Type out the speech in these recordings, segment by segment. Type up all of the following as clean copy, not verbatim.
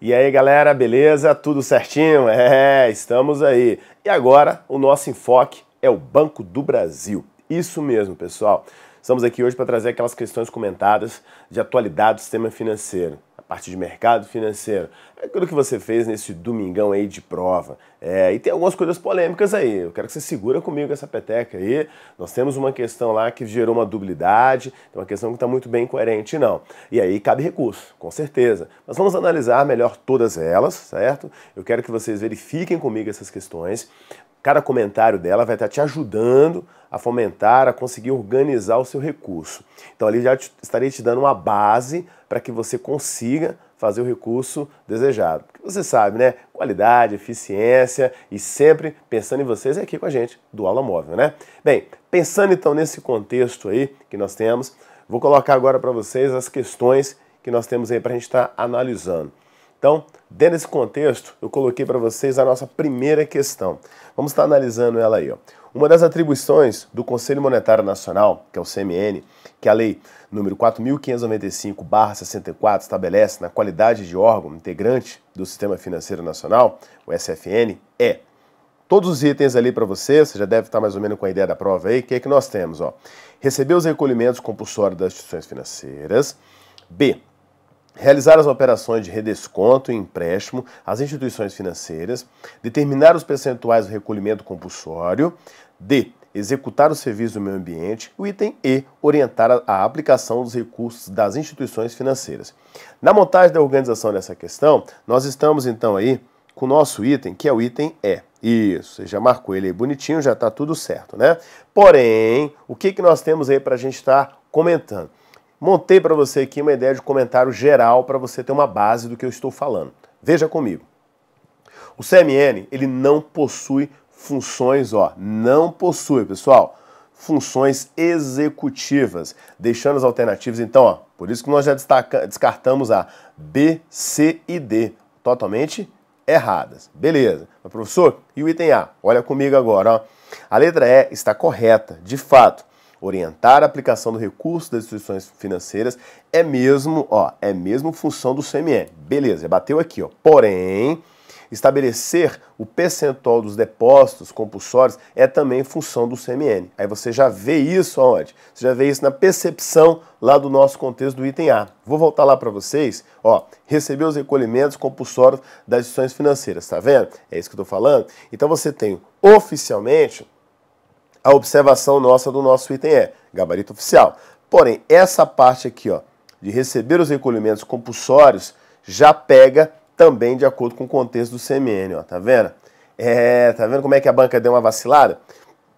E aí galera, beleza? Tudo certinho? Estamos aí. E agora o nosso enfoque é o Banco do Brasil. Isso mesmo, pessoal. Estamos aqui hoje para trazer aquelas questões comentadas de atualidade do sistema financeiro, a parte de mercado financeiro. É aquilo que você fez nesse domingão aí de prova. E tem algumas coisas polêmicas aí. Eu quero que você segura comigo essa peteca aí. Nós temos uma questão lá que gerou uma dublidade, uma questão que está muito bem coerente, não. E aí cabe recurso, com certeza. Nós vamos analisar melhor todas elas, certo? Eu quero que vocês verifiquem comigo essas questões. Cada comentário dela vai estar te ajudando a fomentar, a conseguir organizar o seu recurso. Então ali já estarei te dando uma base para que você consiga fazer o recurso desejado. Porque você sabe, né? Qualidade, eficiência e sempre pensando em vocês aqui com a gente do Aula Móvel, né? Bem, pensando então nesse contexto aí que nós temos, vou colocar agora para vocês as questões que nós temos aí para a gente estar analisando. Então, dentro desse contexto, eu coloquei para vocês a nossa primeira questão. Vamos estar analisando ela aí, ó. Uma das atribuições do Conselho Monetário Nacional, que é o CMN, que a Lei número 4.595/64 estabelece na qualidade de órgão integrante do Sistema Financeiro Nacional, o SFN, é todos os itens ali para você já deve estar mais ou menos com a ideia da prova aí, que é que nós temos, ó. Receber os recolhimentos compulsórios das instituições financeiras. B. Realizar as operações de redesconto e empréstimo às instituições financeiras, determinar os percentuais do recolhimento compulsório. D. Executar o serviço do meio ambiente. O item E. Orientar a aplicação dos recursos das instituições financeiras. Na montagem da organização dessa questão, nós estamos então aí com o nosso item, que é o item E. Isso, você já marcou ele aí bonitinho, já está tudo certo, né? Porém, o que nós temos aí para a gente estar comentando? Montei para você aqui uma ideia de comentário geral para você ter uma base do que eu estou falando. Veja comigo. O CMN, ele não possui funções, não possui, pessoal, funções executivas, deixando as alternativas, então, por isso que nós já descartamos a B, C e D, totalmente erradas. Beleza. Mas, professor, e o item A? Olha comigo agora, ó. A letra E está correta, de fato. Orientar a aplicação do recurso das instituições financeiras é mesmo função do CMN. Beleza, bateu aqui, ó. Porém, estabelecer o percentual dos depósitos compulsórios é também função do CMN. Aí você já vê isso aonde? Você já vê isso na percepção lá do nosso contexto do item A. Vou voltar lá para vocês, ó. Receber os recolhimentos compulsórios das instituições financeiras, tá vendo? É isso que eu tô falando. Então você tem oficialmente a observação nossa do nosso item E, gabarito oficial. Porém, essa parte aqui, ó, de receber os recolhimentos compulsórios, já pega também de acordo com o contexto do CMN, ó, tá vendo? Tá vendo como é que a banca deu uma vacilada?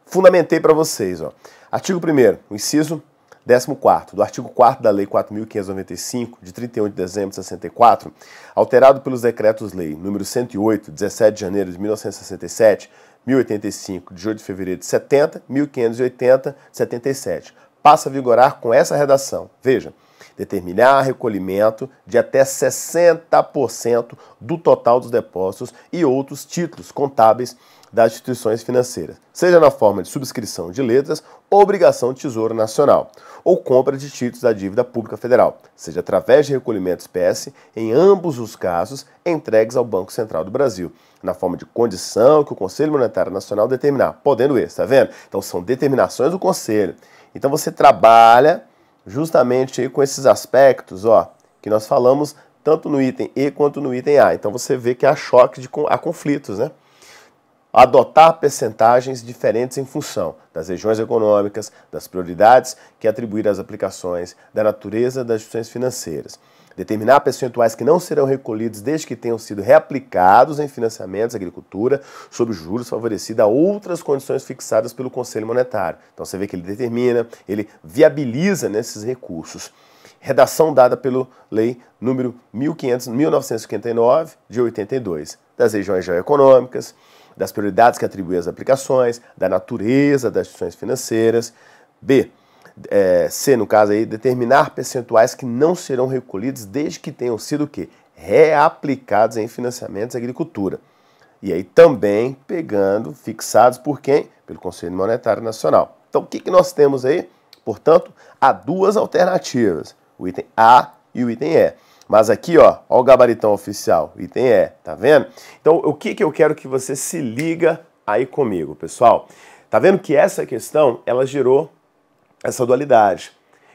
Fundamentei para vocês, ó. Artigo 1º, o inciso 14º, do artigo 4º da Lei 4.595, de 31 de dezembro de 64, alterado pelos decretos-lei número 108, 17 de janeiro de 1967, 1085, de 8 de fevereiro de 70, 1580, 77. Passa a vigorar com essa redação. Veja, determinar recolhimento de até 60% do total dos depósitos e outros títulos contábeis das instituições financeiras, seja na forma de subscrição de letras ou obrigação de Tesouro Nacional, ou compra de títulos da dívida pública federal, seja através de recolhimento espécie, em ambos os casos, entregues ao Banco Central do Brasil, na forma de condição que o Conselho Monetário Nacional determinar, podendo esse, tá vendo? Então são determinações do Conselho. Então você trabalha justamente aí com esses aspectos, ó, que nós falamos tanto no item E quanto no item A. Então você vê que há choque, há conflitos, né? Adotar percentagens diferentes em função das regiões econômicas, das prioridades que atribuir às aplicações, da natureza das instituições financeiras. Determinar percentuais que não serão recolhidos desde que tenham sido reaplicados em financiamentos, agricultura, sob juros favorecidos a outras condições fixadas pelo Conselho Monetário. Então você vê que ele determina, ele viabiliza nesses recursos. Redação dada pela Lei número 1959, de 82, das regiões geoeconômicas, das prioridades que atribui às aplicações, da natureza das instituições financeiras. B. C, no caso aí, determinar percentuais que não serão recolhidos desde que tenham sido o quê? Reaplicados em financiamentos e agricultura. E aí também fixados por quem? Pelo Conselho Monetário Nacional. Então o que nós temos aí? Portanto, há duas alternativas, o item A e o item E. Mas aqui, ó o gabaritão oficial, item E, tá vendo? Então, o que eu quero que você se liga aí comigo, pessoal? Tá vendo que essa questão, ela gerou essa dualidade.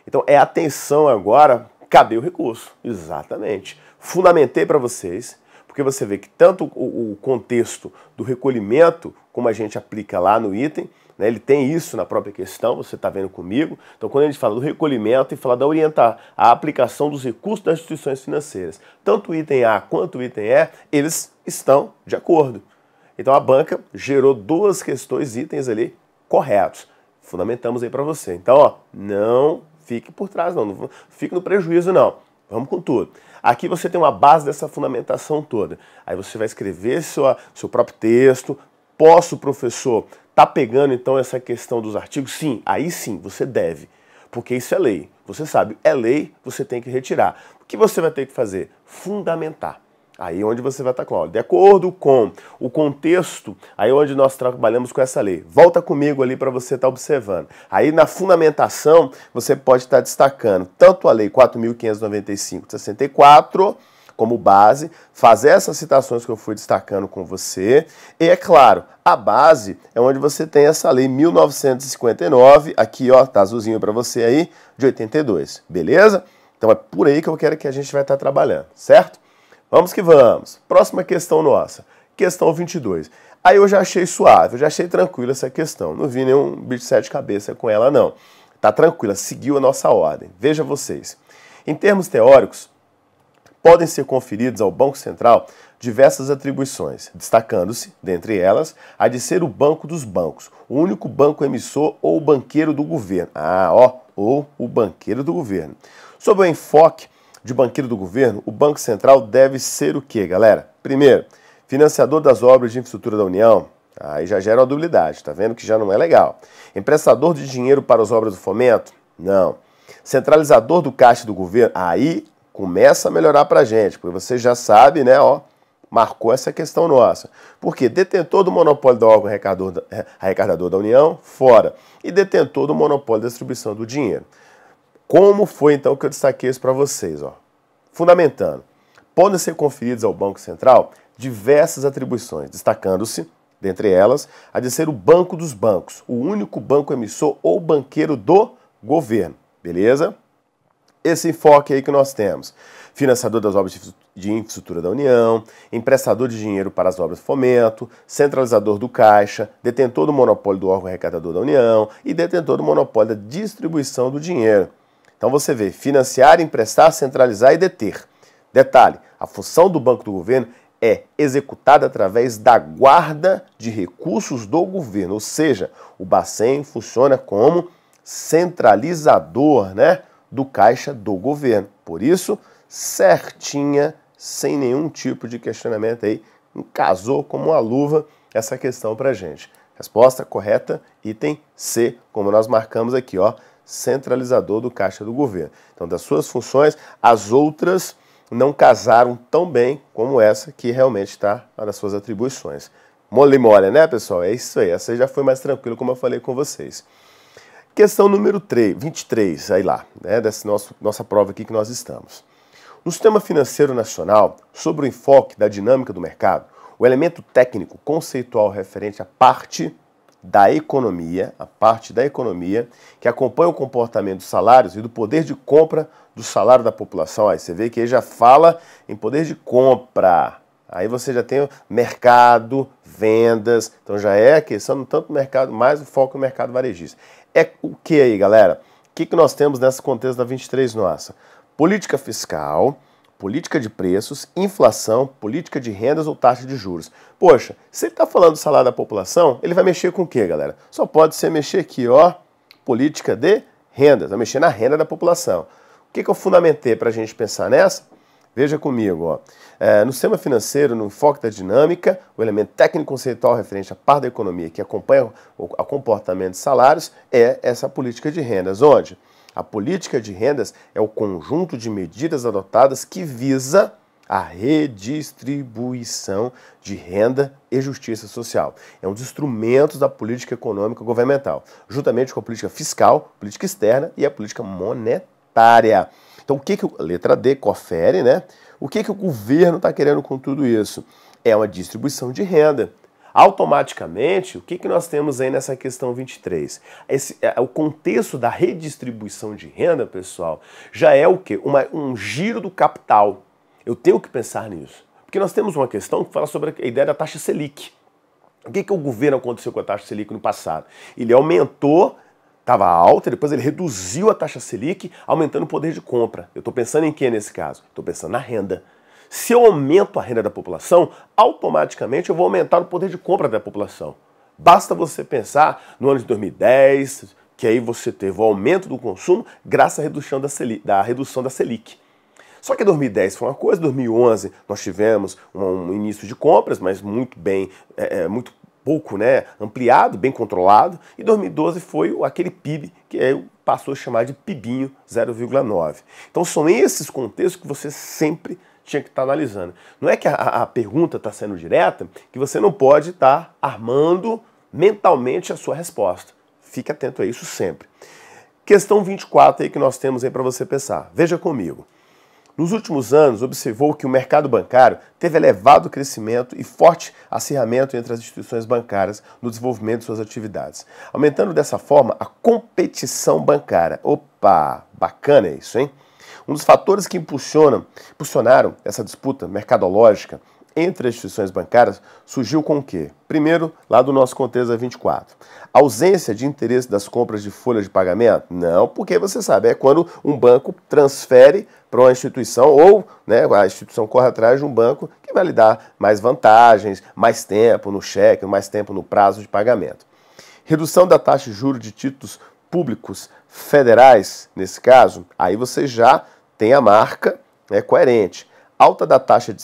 Então, é atenção agora, cadê o recurso? Exatamente. Fundamentei para vocês, porque você vê que tanto o contexto do recolhimento, como a gente aplica lá no item, né, ele tem isso na própria questão, você está vendo comigo. Então, quando a gente fala do recolhimento e fala da orientar a aplicação dos recursos das instituições financeiras, tanto o item A quanto o item E, eles estão de acordo. Então, a banca gerou duas questões, itens ali corretos. Fundamentamos aí para você. Então, ó, não fique por trás, não fique no prejuízo, não. Vamos com tudo. Aqui você tem uma base dessa fundamentação toda. Aí você vai escrever seu próprio texto. Posso, professor, tá pegando então essa questão dos artigos? Sim, aí sim, você deve. Porque isso é lei. Você sabe, é lei, você tem que retirar. O que você vai ter que fazer? Fundamentar. Aí onde você vai estar com, de acordo com o contexto, aí onde nós trabalhamos com essa lei. Volta comigo ali para você estar observando. Aí na fundamentação, você pode estar destacando tanto a lei 4.595 de 64, como base, fazer essas citações que eu fui destacando com você. E é claro, a base é onde você tem essa lei 1959, aqui ó, tá azulzinho para você aí, de 82, beleza? Então é por aí que eu quero que a gente vai estar trabalhando, certo? Vamos que vamos. Próxima questão nossa. Questão 22. Aí eu já achei suave, eu já achei tranquila essa questão. Não vi nenhum bicho de sete cabeças com ela, não. Tá tranquila, seguiu a nossa ordem. Veja vocês. Em termos teóricos, podem ser conferidos ao Banco Central diversas atribuições, destacando-se, dentre elas, a de ser o banco dos bancos, o único banco emissor ou banqueiro do governo. Ou o banqueiro do governo. Sob o enfoque de banqueiro do governo, o Banco Central deve ser o quê, galera? Primeiro, financiador das obras de infraestrutura da União. Aí já gera uma dualidade, tá vendo que já não é legal. Emprestador de dinheiro para as obras do fomento? Não. Centralizador do caixa do governo? Aí começa a melhorar pra gente, porque você já sabe, né, ó, marcou essa questão nossa. Porque detentor do monopólio do órgão arrecadador da União? Fora. E detentor do monopólio da distribuição do dinheiro. Como foi, então, que eu destaquei isso para vocês? Ó? Fundamentando, podem ser conferidos ao Banco Central diversas atribuições, destacando-se, dentre elas, a de ser o banco dos bancos, o único banco emissor ou banqueiro do governo. Beleza? Esse enfoque aí que nós temos. Financiador das obras de infraestrutura da União, emprestador de dinheiro para as obras de fomento, centralizador do caixa, detentor do monopólio do órgão arrecadador da União e detentor do monopólio da distribuição do dinheiro. Então você vê, financiar, emprestar, centralizar e deter. Detalhe, a função do Banco do Governo é executada através da guarda de recursos do governo, ou seja, o Bacen funciona como centralizador, né, do caixa do governo. Por isso, certinha, sem nenhum tipo de questionamento aí, casou como uma luva essa questão pra gente. Resposta correta, item C, como nós marcamos aqui, ó, centralizador do caixa do governo. Então, das suas funções, as outras não casaram tão bem como essa, que realmente está nas suas atribuições. Mole, né, pessoal? É isso aí. Essa já foi mais tranquila, como eu falei com vocês. Questão número 23, aí lá, né, dessa nossa prova aqui que nós estamos. No sistema financeiro nacional, sobre o enfoque da dinâmica do mercado, o elemento técnico conceitual referente à parte da economia, que acompanha o comportamento dos salários e do poder de compra do salário da população. Aí você vê que ele já fala em poder de compra. Aí você já tem mercado, vendas, então já é a questão não tanto do mercado, mais o foco no mercado varejista. É o que aí, galera? O que nós temos nesse contexto da 23 nossa? Política fiscal, política de preços, inflação, política de rendas ou taxa de juros. Poxa, se ele está falando do salário da população, ele vai mexer com o quê, galera? Só pode ser mexer aqui, ó, política de rendas, vai mexer na renda da população. O que eu fundamentei para a gente pensar nessa? Veja comigo, ó. No sistema financeiro, no enfoque da dinâmica, o elemento técnico-conceitual referente à parte da economia que acompanha o comportamento de salários é essa política de rendas, onde a política de rendas é o conjunto de medidas adotadas que visa a redistribuição de renda e justiça social. É um dos instrumentos da política econômica governamental, juntamente com a política fiscal, política externa e a política monetária. Então, letra D, confere, né? O que o governo está querendo com tudo isso? É uma distribuição de renda. Automaticamente, o que nós temos aí nessa questão 23? O contexto da redistribuição de renda, pessoal, já é o quê? Um giro do capital. Eu tenho que pensar nisso. Porque nós temos uma questão que fala sobre a ideia da taxa Selic. O que o governo aconteceu com a taxa Selic no passado? Ele aumentou, estava alta, depois ele reduziu a taxa Selic, aumentando o poder de compra. Eu estou pensando em quê nesse caso? Estou pensando na renda. Se eu aumento a renda da população, automaticamente eu vou aumentar o poder de compra da população. Basta você pensar no ano de 2010, que aí você teve o aumento do consumo graças à redução da Selic. Só que 2010 foi uma coisa, 2011 nós tivemos um início de compras, mas muito bem, muito pouco, né, ampliado, bem controlado, e 2012 foi aquele PIB que passou a chamar de PIBinho 0,9. Então são esses contextos que você sempre tinha que estar analisando. Não é que a pergunta está sendo direta, que você não pode estar armando mentalmente a sua resposta. Fique atento a isso sempre. Questão 24 aí que nós temos aí para você pensar. Veja comigo. Nos últimos anos, observou que o mercado bancário teve elevado crescimento e forte acirramento entre as instituições bancárias no desenvolvimento de suas atividades, aumentando dessa forma a competição bancária. Opa, bacana isso, hein? Um dos fatores que impulsionaram essa disputa mercadológica entre as instituições bancárias surgiu com o quê? Primeiro, lá do nosso contexto da 24. Ausência de interesse das compras de folhas de pagamento? Não, porque você sabe, é quando um banco transfere para uma instituição ou, né, a instituição corre atrás de um banco que vai lhe dar mais vantagens, mais tempo no cheque, mais tempo no prazo de pagamento. Redução da taxa de juros de títulos públicos federais, nesse caso, aí você já tem a marca, né, coerente. Alta da taxa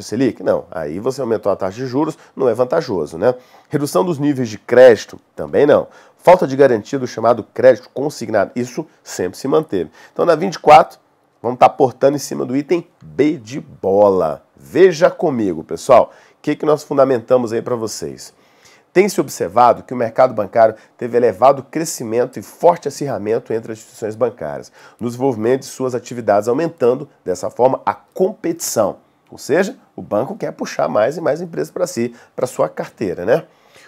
Selic? Não, aí você aumentou a taxa de juros, não é vantajoso, né? Redução dos níveis de crédito? Também não. Falta de garantia do chamado crédito consignado? Isso sempre se manteve. Então, na 24, vamos estar portando em cima do item B de bola. Veja comigo, pessoal, o que nós fundamentamos aí para vocês. Tem-se observado que o mercado bancário teve elevado crescimento e forte acirramento entre as instituições bancárias, no desenvolvimento de suas atividades, aumentando, dessa forma, a competição. Ou seja, o banco quer puxar mais e mais empresas para si, para sua carteira, né?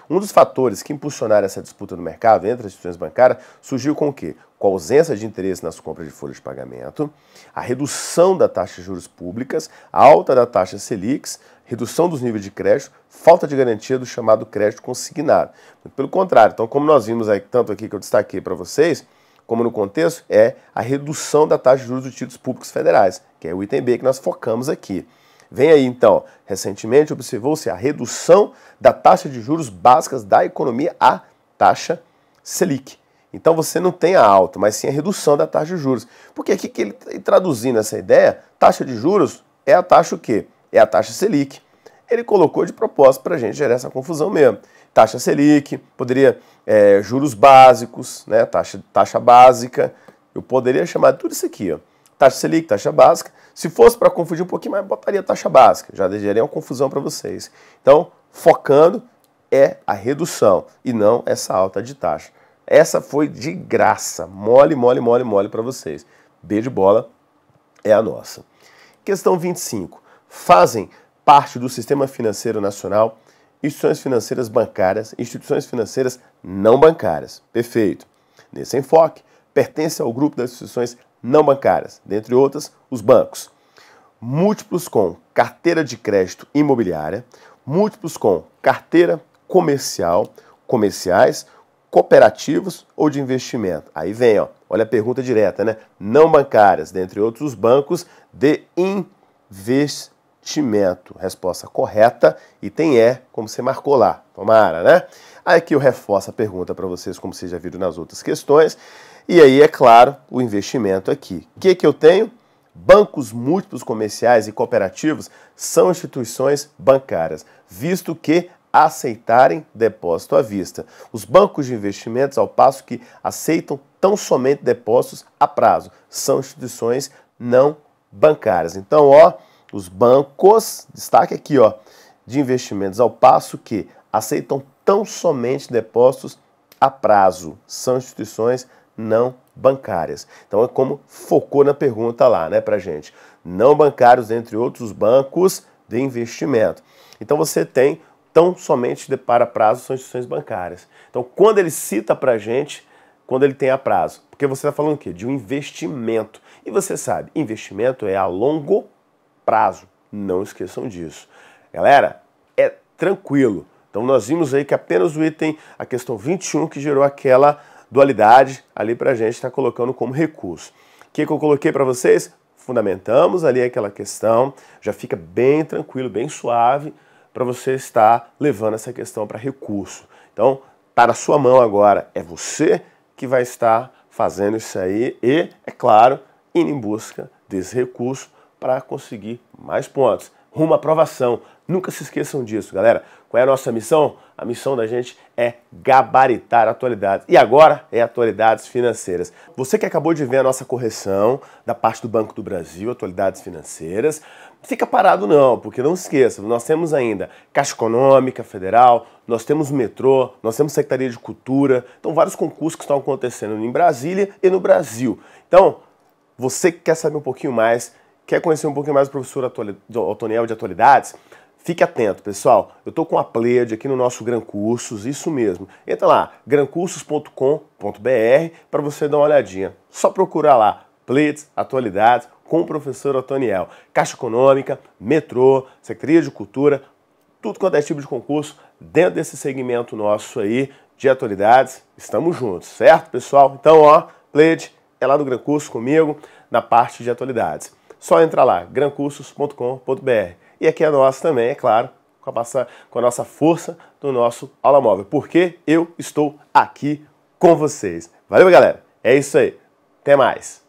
Um dos fatores que impulsionaram essa disputa no mercado entre as instituições bancárias surgiu com o quê? Com a ausência de interesse nas compras de folhas de pagamento, a redução da taxa de juros públicas, a alta da taxa Selic, redução dos níveis de crédito, falta de garantia do chamado crédito consignado. Pelo contrário, então, como nós vimos aí, tanto aqui que eu destaquei para vocês, como no contexto, é a redução da taxa de juros dos títulos públicos federais, que é o item B que nós focamos aqui. Vem aí, então, recentemente observou-se a redução da taxa de juros básicas da economia, a taxa Selic. Então você não tem a alta, mas sim a redução da taxa de juros. Porque aqui que ele traduzindo essa ideia, taxa de juros é a taxa o quê? É a taxa Selic. Ele colocou de propósito para a gente gerar essa confusão mesmo. Taxa Selic, poderia juros básicos, né? Taxa básica. Eu poderia chamar de tudo isso aqui, ó. Taxa Selic, taxa básica. Se fosse para confundir um pouquinho mais, botaria taxa básica. Já geraria uma confusão para vocês. Então, focando é a redução e não essa alta de taxa. Essa foi de graça. Mole, mole, mole, mole para vocês. B de bola é a nossa. Questão 25. Fazem parte do sistema financeiro nacional instituições financeiras bancárias, instituições financeiras não bancárias. Perfeito. Nesse enfoque, pertence ao grupo das instituições não bancárias, dentre outras, os bancos. Múltiplos com carteira de crédito imobiliária, múltiplos com carteira comerciais, cooperativos ou de investimento. Aí vem, ó, olha a pergunta direta, né? Não bancárias, dentre outros, os bancos de investimento. Resposta correta, item E, como você marcou lá. Tomara, né? Aí aqui eu reforço a pergunta para vocês, como vocês já viram nas outras questões. E aí, é claro, o investimento aqui. O que eu tenho? Bancos múltiplos comerciais e cooperativos são instituições bancárias, visto que aceitarem depósito à vista. Os bancos de investimentos, ao passo que aceitam tão somente depósitos a prazo, são instituições não bancárias. Então, ó, os bancos, destaque aqui, ó, de investimentos, ao passo que aceitam tão somente depósitos a prazo, são instituições não bancárias. Então é como focou na pergunta lá, né, pra gente. Não bancários, entre outros bancos de investimento. Então você tem tão somente para prazo são instituições bancárias. Então quando ele cita pra gente, quando ele tem a prazo, porque você está falando o quê? De um investimento. E você sabe, investimento é a longo prazo. Não esqueçam disso. Galera, é tranquilo. Então nós vimos aí que apenas o item, a questão 21, que gerou aquela dualidade ali pra gente, está colocando como recurso. O que eu coloquei para vocês? Fundamentamos ali aquela questão, já fica bem tranquilo, bem suave para você estar levando essa questão para recurso. Então, tá na sua mão agora, é você que vai estar fazendo isso aí e, é claro, indo em busca desse recurso para conseguir mais pontos. Rumo à aprovação. Nunca se esqueçam disso, galera. Qual é a nossa missão? A missão da gente é gabaritar atualidades. E agora é atualidades financeiras. Você que acabou de ver a nossa correção da parte do Banco do Brasil, atualidades financeiras, fica parado não, porque não esqueça, nós temos ainda Caixa Econômica Federal, nós temos metrô, nós temos Secretaria de Cultura, então vários concursos que estão acontecendo em Brasília e no Brasil. Então, você que quer saber um pouquinho mais, quer conhecer um pouquinho mais do professor Otoniel de atualidades, fique atento, pessoal. Eu estou com a Pleiade aqui no nosso Gran Cursos, isso mesmo. Entra lá, grancursos.com.br para você dar uma olhadinha. Só procurar lá, Pleiades, atualidades, com o professor Otoniel. Caixa Econômica, metrô, Secretaria de Cultura, tudo quanto é tipo de concurso, dentro desse segmento nosso aí de atualidades, estamos juntos, certo, pessoal? Então, ó, Pleiade é lá do Gran Curso comigo, na parte de atualidades. Só entrar lá, grancursos.com.br. E aqui é nosso também, é claro, com a nossa força do nosso Aula Móvel, porque eu estou aqui com vocês. Valeu, galera? É isso aí. Até mais.